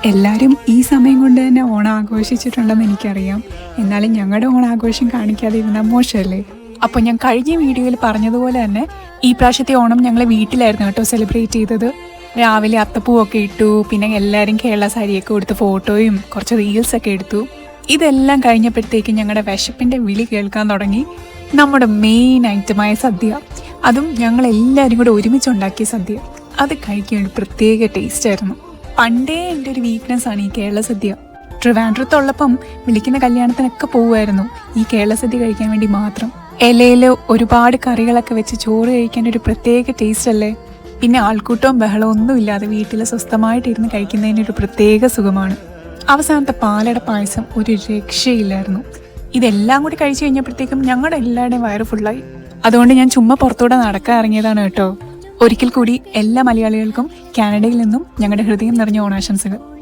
എല്ലാവരും ഈ സമയം കൊണ്ട് തന്നെ ഓണം ആഘോഷിച്ചിട്ടുണ്ടെന്ന് എനിക്കറിയാം. എന്നാലും ഞങ്ങളുടെ ഓണാഘോഷം കാണിക്കാതെ ഇരുന്നാൽ മോശമല്ലേ? അപ്പോൾ ഞാൻ കഴിഞ്ഞ വീഡിയോയിൽ പറഞ്ഞതുപോലെ തന്നെ ഈ പ്രാവശ്യത്തെ ഓണം ഞങ്ങൾ വീട്ടിലായിരുന്നു കേട്ടോ സെലിബ്രേറ്റ് ചെയ്തത്. രാവിലെ അത്തപ്പൂവൊക്കെ ഇട്ടു, പിന്നെ എല്ലാവരും കേരള സാരിയൊക്കെ കൊടുത്ത് ഫോട്ടോയും കുറച്ച് റീൽസൊക്കെ എടുത്തു. ഇതെല്ലാം കഴിഞ്ഞപ്പോഴത്തേക്കും ഞങ്ങളുടെ വിശപ്പിൻ്റെ വിളി കേൾക്കാൻ തുടങ്ങി. നമ്മുടെ മെയിൻ ഐറ്റമായ സദ്യ, അതും ഞങ്ങൾ എല്ലാവരും കൂടെ ഒരുമിച്ചുണ്ടാക്കിയ സദ്യ. അത് കഴിക്കാൻ ഒരു പ്രത്യേക ടേസ്റ്റ് ആയിരുന്നു. പണ്ടേ എൻ്റെ ഒരു വീക്ക്നെസ് ആണ് ഈ കേരള സദ്യ. ട്രിവാൻഡ്രത്തുള്ളപ്പം വിളിക്കുന്ന കല്യാണത്തിനൊക്കെ പോകുമായിരുന്നു ഈ കേരള സദ്യ കഴിക്കാൻ വേണ്ടി മാത്രം. ഇലയിൽ ഒരുപാട് കറികളൊക്കെ വെച്ച് ചോറ് കഴിക്കാൻ ഒരു പ്രത്യേക ടേസ്റ്റ് അല്ലേ? പിന്നെ ആൾക്കൂട്ടവും ബഹളവും ഒന്നുമില്ലാതെ വീട്ടിൽ സ്വസ്ഥമായിട്ടിരുന്ന് കഴിക്കുന്നതിനൊരു പ്രത്യേക സുഖമാണ്. അവസാനത്തെ പാലട പായസം ഒരു രക്ഷയില്ലായിരുന്നു. ഇതെല്ലാം കൂടി കഴിച്ചു കഴിഞ്ഞപ്പോഴത്തേക്കും ഞങ്ങളുടെ എല്ലാവരുടെയും വയറ് ഫുള്ളായി. അതുകൊണ്ട് ഞാൻ ചുമ്മാ പുറത്തൂടെ നടക്കാൻ ഇറങ്ങിയതാണ് കേട്ടോ. ഒരിക്കൽ കൂടി എല്ലാ മലയാളികൾക്കും കാനഡയിൽ നിന്നും ഞങ്ങളുടെ ഹൃദയം നിറഞ്ഞ ഓണാശംസകൾ.